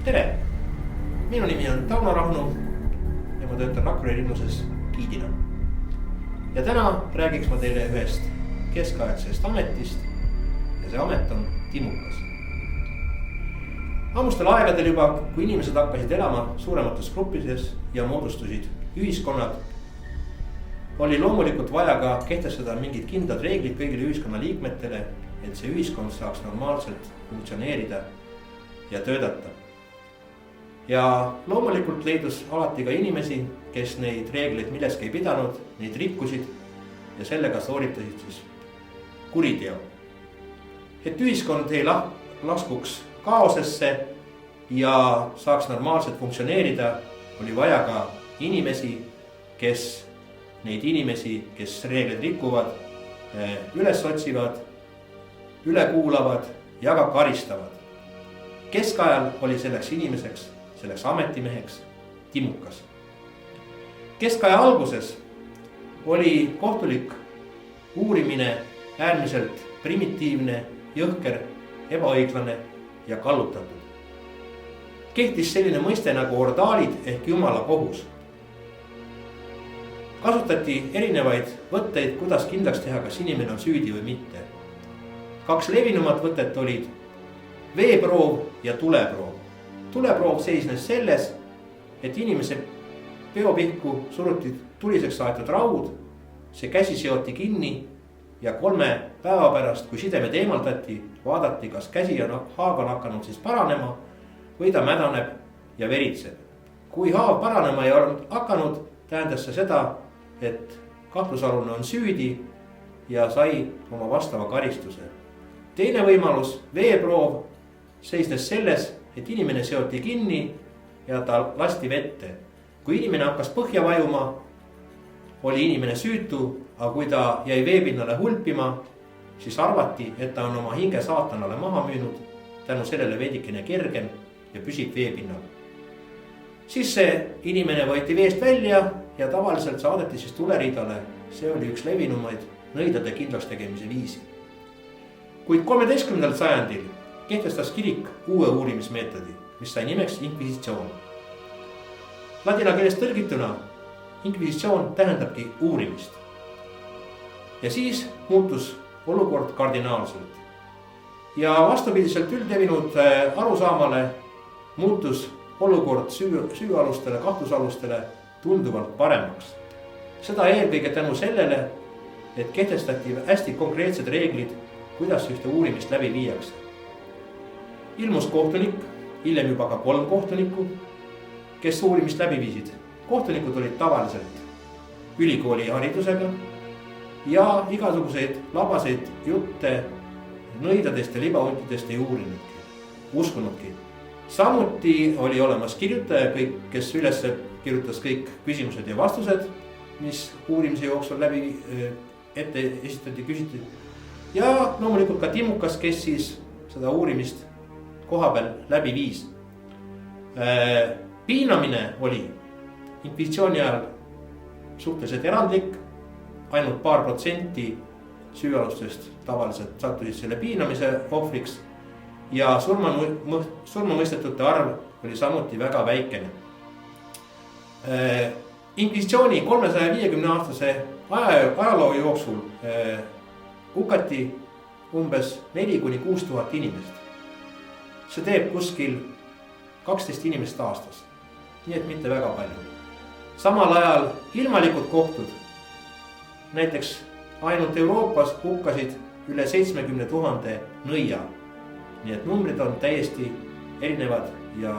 Tere! Minu nimi on Tauno Rahnu ja ma töötan Rakvere linnuses giidina. Ja täna räägiks ma teile ühest keskaegsest ametist ja see amet on timukas. Ammustel aegadel juba, kui inimesed hakkasid elama suuremates gruppides ja moodustusid ühiskonnad, oli loomulikult vaja ka kehtestada mingid kindlad reeglid kõigile ühiskonna liikmetele, et see ühiskond saaks normaalselt funktsioneerida ja töötada. Ja loomulikult leidus alati ka inimesi, kes neid reegleid milleski ei pidanud, neid rikkusid ja sellega sooritasid siis kuriteo. Et ühiskond ei laskuks kaosesse ja saaks normaalselt funktsioneerida, oli vaja ka inimesi, kes reegleid rikuvad, üles otsivad, üle kuulavad ja ka karistavad. Keskajal oli selleks inimeseks, selleks ametimeheks timukas. Keskaja alguses oli kohtulik uurimine äärmiselt primitiivne, jõhker, ebaõiglane ja kallutatud. Kehtis selline mõiste nagu ordaalid ehk jumala kohus. Kasutati erinevaid võtteid, kuidas kindlaks teha, kas inimene on süüdi või mitte. Kaks levinumat võtet olid veeproov ja tuleproov. Tuleproov seisnes selles, et inimese peopihku suruti tuliseks aetud raud, see käsi seoti kinni ja 3 päeva pärast, kui sidemed eemaldati, vaadati, kas käsi on hakanud siis paranema või ta mädaneb ja veritseb. Kui haav paranema ei olnud hakanud, tähendas see seda, et kahtlusalune on süüdi ja sai oma vastava karistuse. Teine võimalus, veeproov, seisnes selles, et inimene seoti kinni ja ta lasti vette. Kui inimene hakkas põhja vajuma, oli inimene süütu, aga kui ta jäi veepinnale hulpima, siis arvati, et ta on oma hinge saatanale maha müünud, tänu sellele veidikene kergem ja püsib veepinnal. Siis see inimene võeti veest välja ja tavaliselt saadeti siis tuleriidale. See oli üks levinumaid nõidade kindlaks tegemise viisi. Kuid 13. sajandil kehtestas kirik uue uurimismeetodi, mis sai nimeks inkvisitsioon. Ladina keelest tõlgituna inkvisitsioon tähendabki uurimist. Ja siis muutus olukord kardinaalselt. Ja vastupidiselt üldlevinud arusaamale muutus olukord süüalustele, kahtlusalustele tunduvalt paremaks. Seda eelkõige tänu sellele, et kehtestati hästi konkreetsed reeglid, kuidas ühte uurimist läbi viiakse. Ilmus kohtunik, hiljem juba ka 3 kohtunikku, kes uurimist läbi viisid. Kohtunikud olid tavaliselt ülikooli haridusega ja igasuguseid labaseid jutte nõidadest ja libauntidest ei uurinudki, uskunudki. Samuti oli olemas kirjutaja, kes üles kirjutas kõik küsimused ja vastused, mis uurimise jooksul läbi ette esitati, küsiti. Ja loomulikult ka timukas, kes siis seda uurimist koha peal läbi viis. Piinamine oli inkvisitsiooni ajal suhteliselt erandlik, ainult paar protsenti süüalustest tavaliselt sattusid selle piinamise ohvriks ja surmamõistetute arv oli samuti väga väikene. Inkvisitsiooni 350-aastase ajaloo jooksul hukati umbes 4-6 tuhat inimest. See teeb kuskil 12 inimest aastas, nii et mitte väga palju. Samal ajal ilmalikud kohtud, näiteks ainult Euroopas hukkasid üle 70 000 nõia. Nii et numbrid on täiesti erinevad ja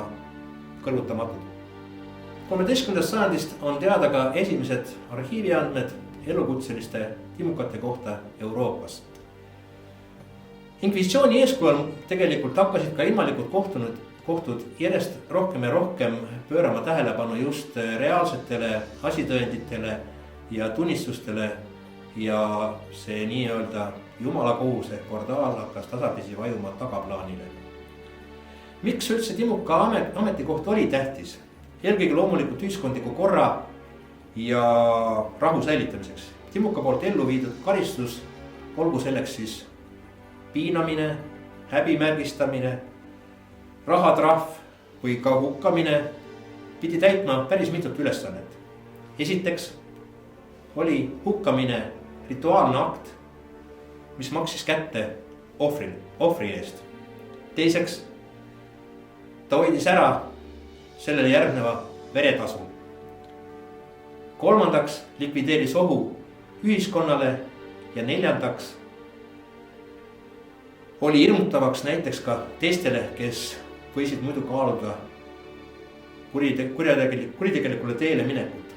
kõrvutamatud. 13. sajandist on teada ka esimesed arhiiviandmed elukutseliste timukate kohta Euroopas. Inkvisitsiooni eeskujul tegelikult hakkasid ka ilmalikud kohtud järjest rohkem ja rohkem pöörama tähelepanu just reaalsetele asitõenditele ja tunnistustele ja see nii-öelda jumala kohus ehk ordaal hakkas tasapisi vajuma tagaplaanile. Miks üldse timuka ametikoht oli tähtis? Eelkõige loomulikult ühiskondliku korra ja rahu säilitamiseks. Timuka poolt ellu viidud karistus, olgu selleks siis piinamine, häbimärgistamine, rahatrahv kui ka hukkamine pidi täitma päris mitut ülesannet. Esiteks oli hukkamine rituaalne akt, mis maksis kätte ohvri eest. Teiseks, ta hoidis ära sellele järgneva veretasu. Kolmandaks likvideeris ohu ühiskonnale ja neljandaks oli hirmutavaks näiteks ka teistele, kes võisid muidu kaaluda kuritegelikule teele minekut.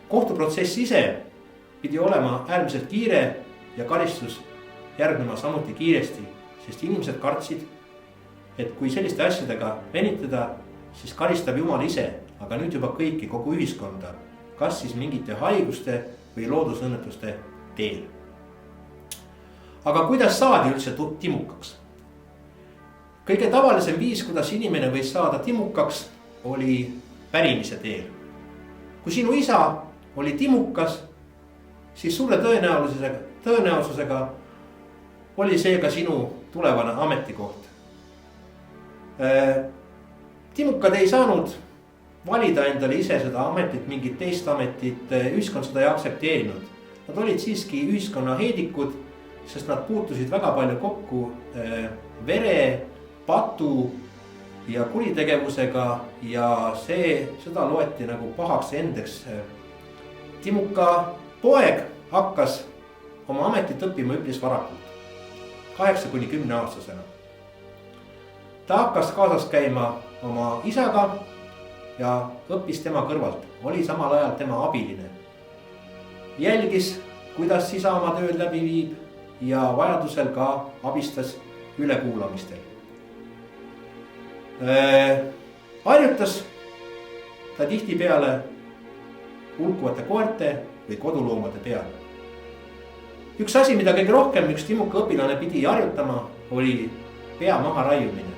Kohtuprotsess ise pidi olema äärmiselt kiire ja karistus järgnema samuti kiiresti, sest inimesed kartsid, et kui selliste asjadega venitada, siis karistab Jumal ise, aga nüüd juba kõiki, kogu ühiskonda, kas siis mingite haiguste või loodusõnnetuste teel. Aga kuidas saadi üldse timukaks? Kõige tavalisem viis, kuidas inimene võis saada timukaks, oli pärimise teel. Kui sinu isa oli timukas, siis suure tõenäosusega oli see ka sinu tulevane ametikoht. Timukad ei saanud valida endale ise seda ametit, mingit teist ametit, ühiskond seda ei aktsepteerinud. Nad olid siiski ühiskonna heedikud, sest nad puutusid väga palju kokku vere, patu ja kuritegevusega ja seda loeti nagu pahaks endeks. Timuka poeg hakkas oma ametit õppima üpris varakult, 8–10 aastasena. Ta hakkas kaasas käima oma isaga ja õppis tema kõrvalt, oli samal ajal tema abiline. Jälgis, kuidas isa oma tööd läbi viib ja vajadusel ka abistas ülekuulamistel. Harjutas ta tihtipeale hulkuvate koerte või koduloomade peale. Üks asi, mida kõige rohkem üks timuka õpilane pidi harjutama, oli pea maha raiumine.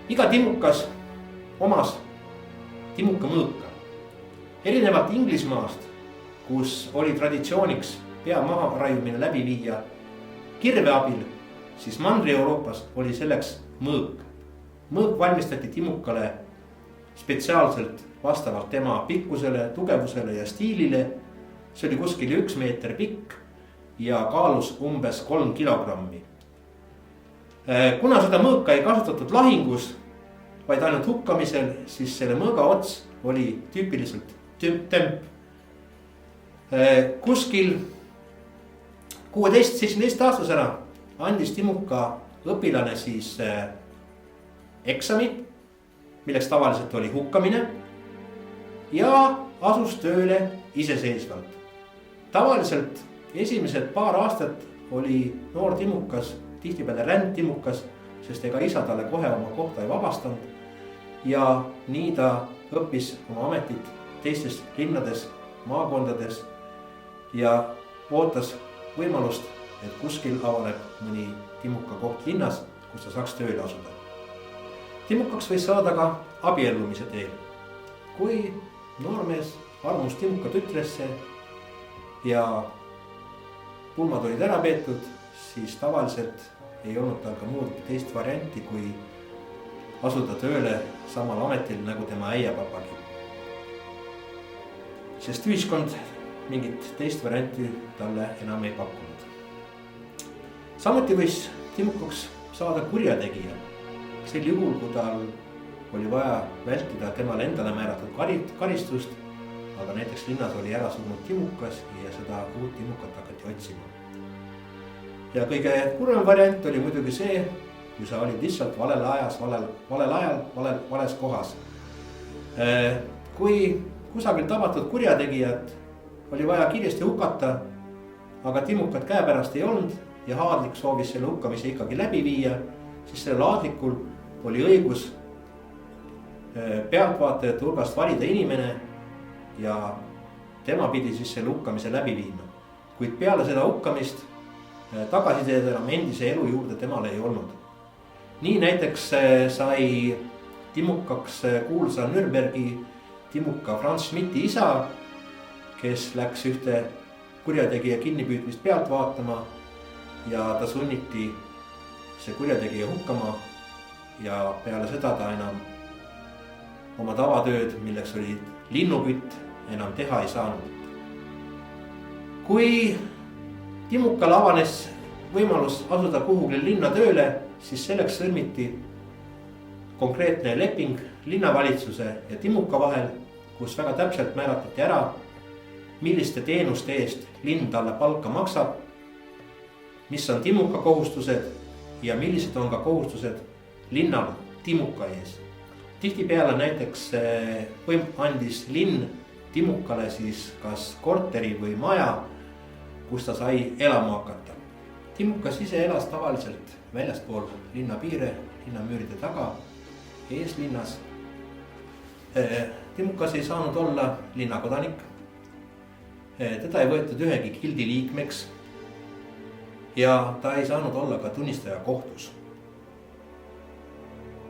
Iga timukas omas timuka mõõka. Erinevalt Inglismaast, kus oli traditsiooniks pea maha raiumine läbi viia kirve abil, siis Mandri-Euroopas oli selleks mõõk. Mõõk valmistati timukale spetsiaalselt vastavalt tema pikkusele, tugevusele ja stiilile. See oli kuskil 1 meeter pikk ja kaalus umbes 3 kilogrammi. Kuna seda mõõka ei kasutatud lahingus, vaid ainult hukkamisel, siis selle mõõga ots oli tüüpiliselt tömp. Kuskil 16-17 aastasena andis timuka õpilane siis eksami, milleks tavaliselt oli hukkamine ja asus tööle iseseisvalt. Tavaliselt esimesed paar aastat oli noor timukas tihtipeale rändtimukas, sest ega isa talle kohe oma kohta ei vabastanud ja nii ta õppis oma ametit teistes linnades, maakondades ja ootas võimalust, et kuskil avaneb mõni timuka koht linnas, kus ta saaks tööle asuda. Timukaks võis saada ka abiellumise teel. Kui noormees armus timuka tütresse ja pulmad olid ära peetud, siis tavaliselt ei olnud tal ka muud teist varianti, kui asuda tööle samal ametil nagu tema äiapapagi. Sest ühiskond mingit teist varianti talle enam ei pakkunud. Samuti võis timukaks saada kurjategija. Sel juhul, kui tal oli vaja vältida temale endale määratud karistust, aga näiteks linnas oli ära surnud timukas ja seda uut timukat hakati otsima. Ja kõige kurvem variant oli muidugi see, kui sa olid lihtsalt valel ajal, vales kohas. Kui kusagil tabatud kurjategijat oli vaja kiiresti hukata, aga timukat käepärast ei olnud ja haadlik soovis selle hukkamise ikkagi läbi viia, siis sellel haadlikul oli õigus pealtvaatajate hulgast valida inimene ja tema pidi siis selle hukkamise läbi viima. Kuid peale seda hukkamist tagasiteed enam endise elu juurde temale ei olnud. Nii näiteks sai timukaks kuulsa Nürnbergi timuka Franz Schmidti isa, kes läks ühte kurjategija kinnipüüdmist pealt vaatama ja ta sunniti see kurjategija hukkama ja peale seda ta enam oma tavatööd, milleks oli linnupütt, enam teha ei saanud. Kui Timukal avanes võimalus asuda kuhugile linna tööle, siis selleks sõlmiti konkreetne leping linnavalitsuse ja Timuka vahel, kus väga täpselt määratleti ära, milliste teenuste eest linn talle palka maksab, mis on Timuka kohustused ja millised on ka kohustused linnal Timuka ees. Tihtipeale näiteks andis linn Timukale siis kas korteri või maja, kus ta sai elama hakata. Timukas ise elas tavaliselt väljaspool linna piire, linnamüüride taga, eeslinnas. Timukas ei saanud olla linnakodanik. Teda ei võetud ühegi gildi liikmeks ja ta ei saanud olla ka tunnistaja kohtus.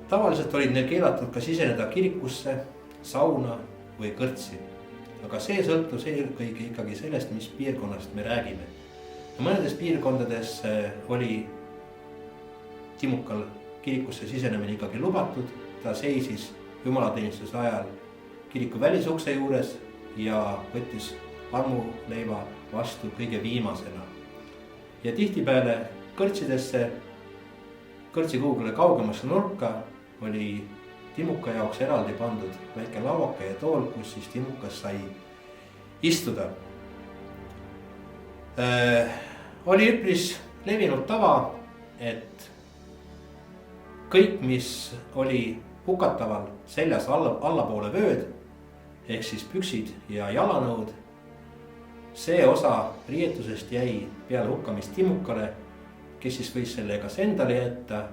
Tavaliselt olid neil keelatud ka siseneda kirikusse, sauna või kõrtsi. Aga see sõltus eelkõige ikkagi sellest, mis piirkonnast me räägime. Mõnedes piirkondades oli Timukal kirikusse sisenemine ikkagi lubatud. Ta seisis jumalateenistuse ajal kiriku välisukse juures ja võttis armuleiva vastu kõige viimasena. Ja tihtipeale kõrtsidesse, kõrtsi kuhugile kaugemasse nurka oli Timuka jaoks eraldi pandud väike lauake ja tool, kus siis Timukas sai istuda. Oli üpris levinud tava, et kõik, mis oli hukataval seljas allapoole vööd, ehk siis püksid ja jalanõud, see osa riietusest jäi peale hukkamist Timukale, kes siis võis selle kas endale jätta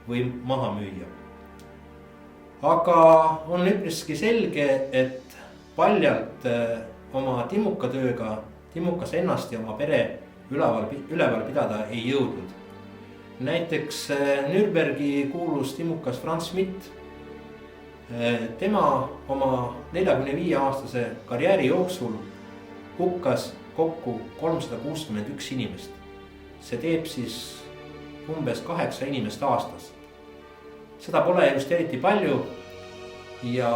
või maha müüa. Aga on üpriski selge, et paljalt oma Timuka tööga Timukas ennast ja oma pere üleval pidada ei jõudnud. Näiteks Nürnbergi kuulus Timukas Franz Schmidt. Tema oma 45-aastase karjääri jooksul hukkas kokku 361 inimest. See teeb siis umbes 8 inimest aastas. Seda pole just eriti palju ja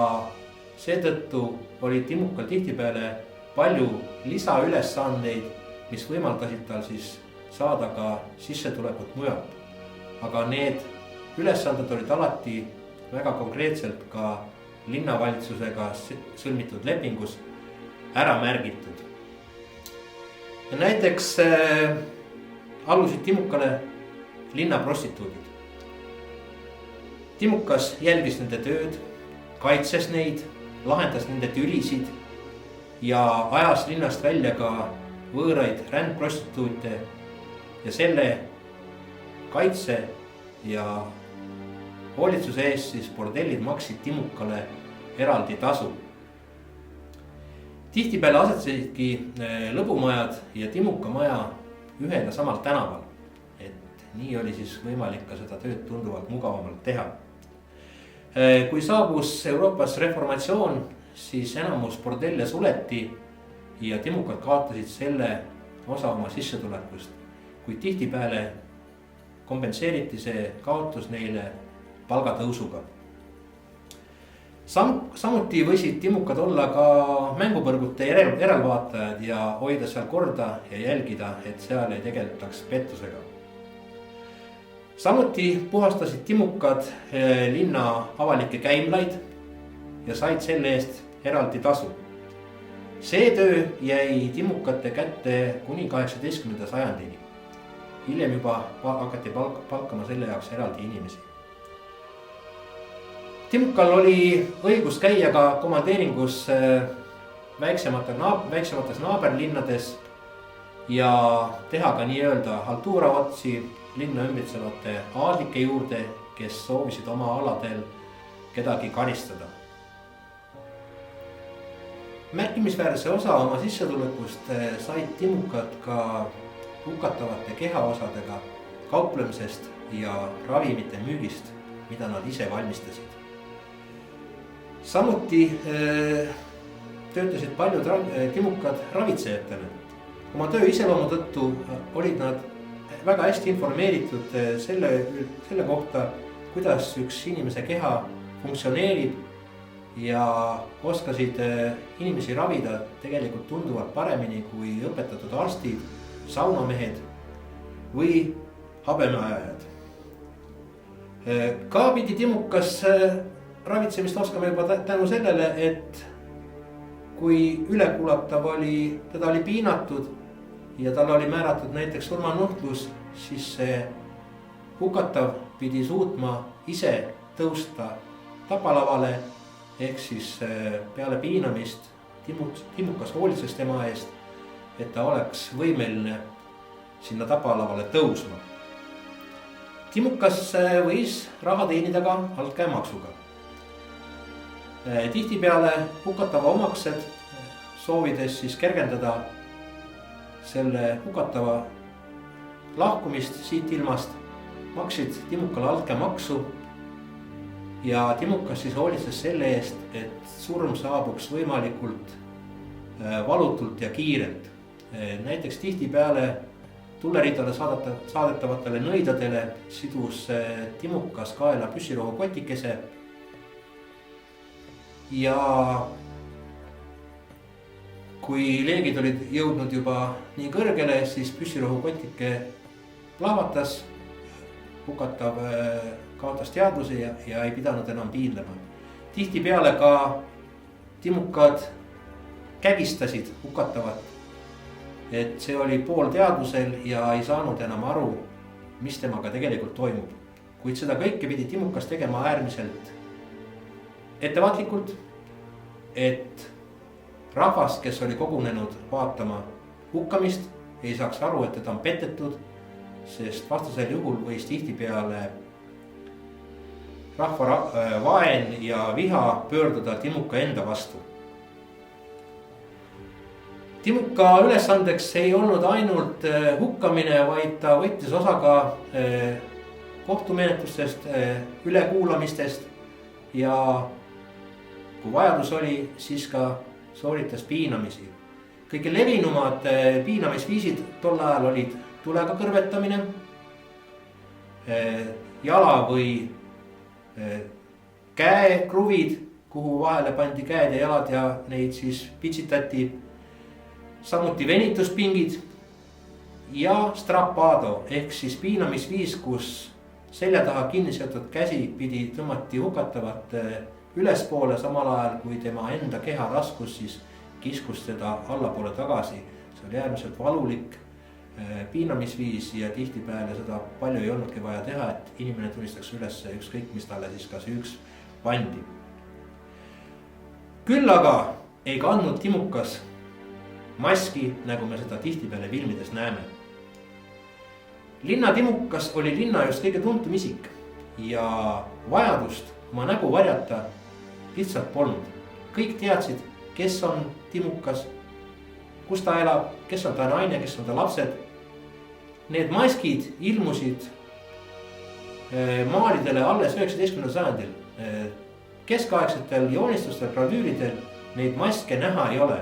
seetõttu oli Timukal tihtipeale palju lisaülesandeid, mis võimaldasid tal siis saada ka sissetulekut mujalt. Aga need ülesanded olid alati väga konkreetselt ka linnavalitsusega sõlmitud lepingus ära märgitud. Ja näiteks allusid Timukale linnaprostituudid. Timukas jälgis nende tööd, kaitses neid, lahendas nende tülisid ja ajas linnast välja ka võõraid rändprostituute ja selle kaitse ja hoolitsuse eest siis bordellid maksid Timukale eraldi tasu. Tihtipeale asetsesidki lõbumajad ja Timuka maja ühel ja samal tänaval, et nii oli siis võimalik ka seda tööd tunduvalt mugavamalt teha. Kui saabus Euroopas reformatsioon, siis enamus bordelle suleti ja Timukad kaotasid selle osa oma sissetulekust, kuid tihtipeale kompenseeriti see kaotus neile palgatõusuga. Samuti võisid Timukad olla ka mängupõrgute järelvaatajad ja hoida seal korda ja jälgida, et seal ei tegeletaks pettusega. Samuti puhastasid Timukad linna avalikke käimlaid ja said selle eest eraldi tasu. See töö jäi Timukate kätte kuni 18. sajandini. Hiljem juba hakati palkama selle jaoks eraldi inimesi. Timukal oli õigus käia ka komandeeringus väiksemates naaberlinnades ja teha ka nii-öelda haltuuraotsi linna ümbritsevate aadlike juurde, kes soovisid oma aladel kedagi karistada. Märkimisväärse osa oma sissetulekust said Timukad ka hukatavate kehaosadega kauplemisest ja ravimite müügist, mida nad ise valmistasid. Samuti töötasid paljud Timukad ravitsejatena. Oma töö iseloomu tõttu olid nad väga hästi informeeritud selle kohta, kuidas üks inimese keha funktsioneerib ja oskasid inimesi ravida tegelikult tunduvalt paremini kui õpetatud arstid, saunamehed või habemeajajad. Ka pidi Timukas ravitsemist oskama juba tänu sellele, et kui ülekulatav oli, teda oli piinatud ja tal oli määratud näiteks surmanuhtlus, siis see hukatav pidi suutma ise tõusta tapalavale, ehk siis peale piinamist Timukas hoolitses tema eest, et ta oleks võimeline sinna tapalavale tõusma. Timukas võis raha teenida ka altkäemaksuga. Tihtipeale hukatava omaksed, soovides siis kergendada selle hukatava lahkumist siit ilmast, maksid Timukale altkäemaksu ja Timukas siis hoolitses selle eest, et surm saabuks võimalikult valutult ja kiirelt. Näiteks tihtipeale tulleridale saadetavatele nõidadele sidus Timukas kaela püssirohu kotikese ja kui leegid olid jõudnud juba nii kõrgele, siis püssirohu kotike plahvatas, hukatav kaotas teadvuse ja ei pidanud enam piinlema. Tihtipeale ka Timukad kägistasid hukatavat, et see oli pool teadvusel ja ei saanud enam aru, mis temaga tegelikult toimub. Kuid seda kõike pidi Timukas tegema äärmiselt ettevaatlikult, et rahvas, kes oli kogunenud vaatama hukkamist, ei saaks aru, et teda on petetud, sest vastasel juhul võis tihtipeale rahva vaen ja viha pöörduda Timuka enda vastu. Timuka ülesandeks ei olnud ainult hukkamine, vaid ta võttis osa ka kohtumenetlustest, ülekuulamistest ja kui vajadus oli, siis ka sooritas piinamisi. Kõige levinumad piinamisviisid tol ajal olid tulega kõrvetamine, jala või käekruvid, kuhu vahele pandi käed ja jalad ja neid siis pitsitati. Samuti venituspingid ja strappado ehk siis piinamisviis, kus selja taha kinni seotud käsi pidi tõmmati hukatavat ülespoole, samal ajal kui tema enda keha raskus siis kiskus teda allapoole tagasi. See oli äärmiselt valulik piinamisviis ja tihtipeale seda palju ei olnudki vaja teha, et inimene tulistaks üles ükskõik, mis talle siis ka süüks pandi. Küll aga ei kandnud Timukas maski, nagu me seda tihtipeale filmides näeme. Linna Timukas oli linna just kõige tuntum isik ja vajadust oma nägu varjata lihtsalt polnud. Kõik teadsid, kes on Timukas, kus ta elab, kes on ta naine, kes on ta lapsed. Need maskid ilmusid maalidele alles 19. sajandil. Keskaegsetel joonistustel, gravüüridel neid maske näha ei ole.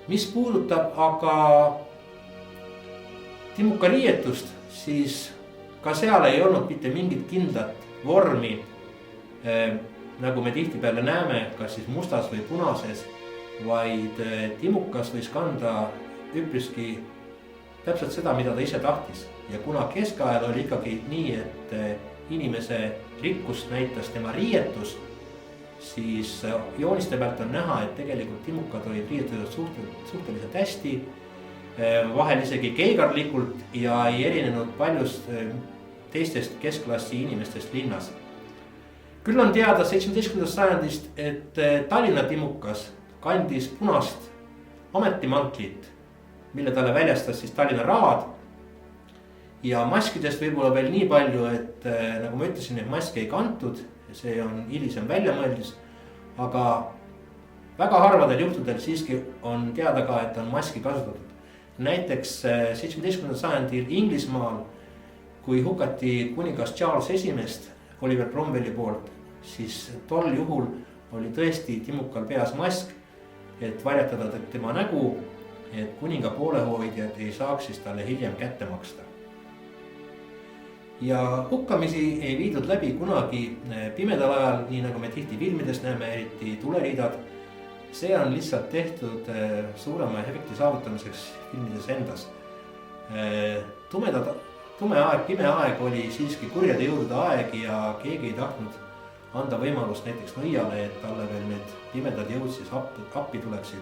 Mis puudutab aga Timuka riietust, siis ka seal ei olnud mitte mingit kindlat vormi, nagu me tihtipeale näeme, kas siis mustas või punases, vaid Timukas võis kanda üpriski täpselt seda, mida ta ise tahtis. Ja kuna keskajal oli ikkagi nii, et inimese rikkust näitas tema riietus, siis jooniste pealt on näha, et tegelikult Timukad olid riietatud suhteliselt hästi, vahel isegi keigarlikult ja ei erinenud paljust teistest keskklassi inimestest linnas. Küll on teada 17. sajandist, et Tallinna Timukas kandis punast ametimantlit, mille talle väljastas siis Tallinna raad. Ja maskidest võib-olla veel nii palju, et nagu ma ütlesin, et maske ei kantud, see on hilisem väljamõeldis, aga väga harvadel juhtudel siiski on teada ka, et on maski kasutatud. Näiteks 17. sajandil Inglismaal, kui hukati kuningas Charles I Oliver Cromwelli poolt, siis tol juhul oli tõesti Timukal peas mask, et varjatada tema nägu, et kuninga poolehoidjad ei saaks siis talle hiljem kätte maksta. ja hukkamisi ei viidud läbi kunagi pimedal ajal, nii nagu me tihti filmides näeme, eriti tuleriidad. See on lihtsalt tehtud suurema efekti saavutamiseks filmides endas. Tume aeg, pime aeg oli siiski kurjade jõudude aeg ja keegi ei tahtnud anda võimalust näiteks nõiale, et talle veel need pimedad jõud siis appi tuleksid.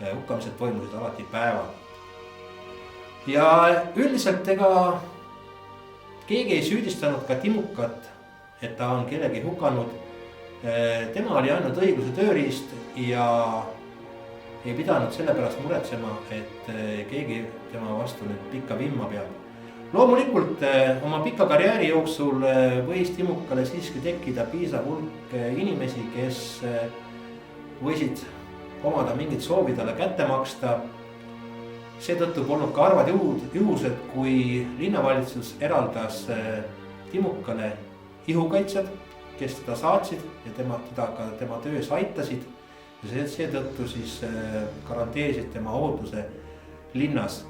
Hukkamised toimusid alati päeval. Ja üldiselt ega keegi ei süüdistanud ka Timukat, et ta on kellegi hukanud. Tema oli ainult õigluse tööriist ja ei pidanud selle pärast muretsema, et keegi tema vastu nüüd pikka vimma peab. Loomulikult oma pika karjääri jooksul võis Timukale siiski tekkida piisav hulk inimesi, kes võisid omada mingit soovi talle kätte maksta. Seetõttu polnud ka arvad juhused, kui linnavalitsus eraldas Timukale ihukaitsjad, kes teda saatsid ja tema töös aitasid. Ja seetõttu siis garanteerisid tema ohutuse linnas.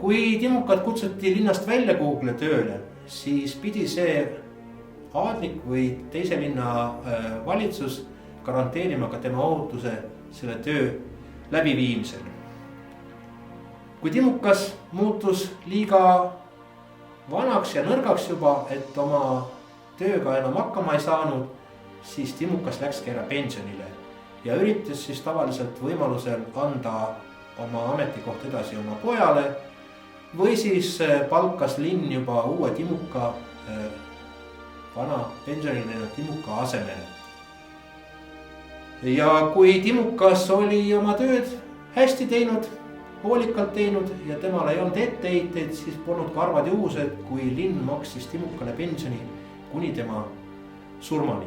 Kui Timukat kutsuti linnast välja kuhugile tööle, siis pidi see aadlik või teise linna valitsus garanteerima ka tema ohutuse selle töö läbiviimisel. Kui Timukas muutus liiga vanaks ja nõrgaks juba, et oma tööga enam hakkama ei saanud, siis Timukas läkski ära pensionile ja üritas siis tavaliselt võimalusel anda oma ametikoht edasi oma pojale või siis palkas linn juba uue Timuka, vana pensionile läinud Timuka asemele. Ja kui Timukas oli oma tööd hästi teinud, hoolikalt teinud ja temal ei olnud etteheiteid, siis polnud ka arvad juhused, kui linn maksis Timukale pensioni kuni tema surmani.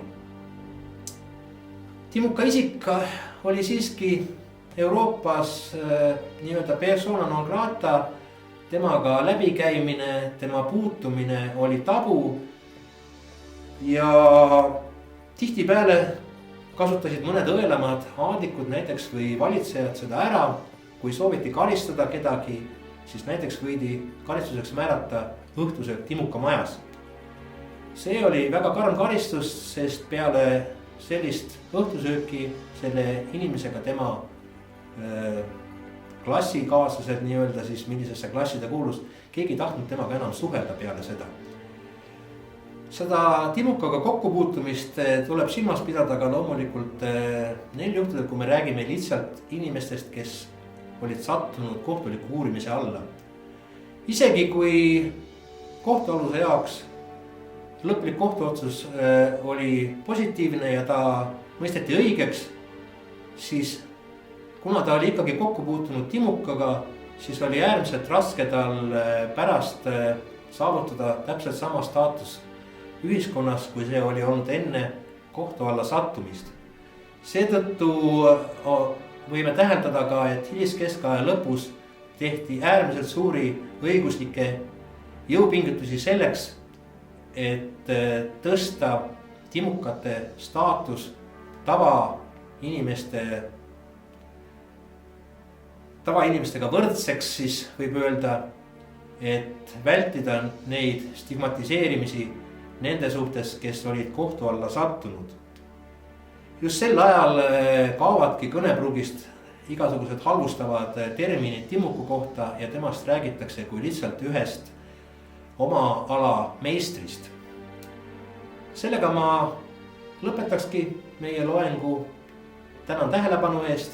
Timuka isik oli siiski Euroopas nii-öelda persona non grata, temaga läbikäimine, tema puutumine oli tabu ja tihtipeale kasutasid mõned õelamad aadlikud näiteks või valitsejad seda ära. Kui sooviti karistada kedagi, siis näiteks võidi karistuseks määrata õhtusöök Timuka majas. See oli väga karm karistus, sest peale sellist õhtusööki selle inimesega tema klassikaaslased nii-öelda siis, millisesse klassi ta kuulus, keegi tahtnud temaga enam suhelda peale seda. Seda Timukaga kokkupuutumist tuleb silmas pidada ka loomulikult neil juhtudel, kui me räägime lihtsalt inimestest, kes olid sattunud kohtuliku uurimise alla. Isegi kui kohtualuse jaoks lõplik kohtuotsus oli positiivne ja ta mõisteti õigeks, siis kuna ta oli ikkagi kokku puutunud Timukaga, siis oli äärmiselt raske tal pärast saavutada täpselt sama staatus ühiskonnas, kui see oli olnud enne kohtu alla sattumist. Seetõttu võime täheldada ka, et hiliskeskaja lõpus tehti äärmiselt suuri õiguslikke jõupingutusi selleks, et tõsta Timukate staatus tavainimestega võrdseks, siis võib öelda, et vältida neid stigmatiseerimisi nende suhtes, kes olid kohtu alla sattunud. Just sel ajal kaovadki kõnepruugist igasugused halvustavad terminid Timuku kohta ja temast räägitakse kui lihtsalt ühest oma ala meistrist. Sellega ma lõpetakski meie loengu. Tänan tähelepanu eest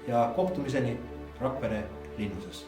ja kohtumiseni Rakvere linnuses.